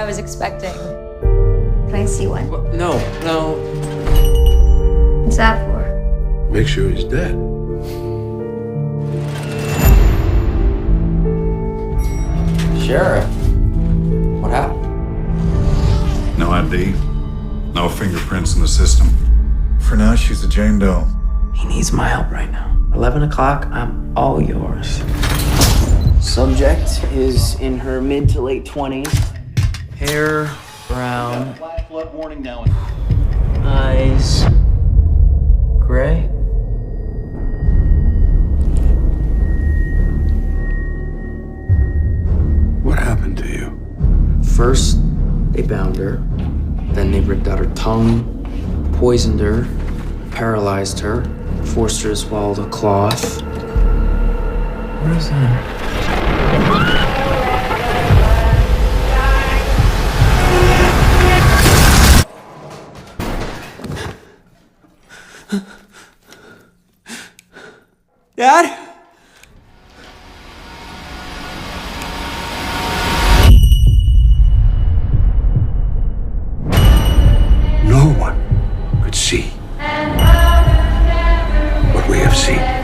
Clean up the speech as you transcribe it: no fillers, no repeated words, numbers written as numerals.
I was expecting. Can I see one? No. What's that for? Make sure he's dead. Sheriff, what happened? No ID, no fingerprints in the system. For now, she's a Jane Doe. He needs my help right now. 11 o'clock, I'm all yours. Subject is in her mid to late 20s. Hair brown. Flash flood warning now. Eyes gray. What happened to you? First, they bound her. Then they ripped out her tongue, poisoned her, paralyzed her, forced her to swallow the cloth. What is that? Dad? No one could see what we have seen.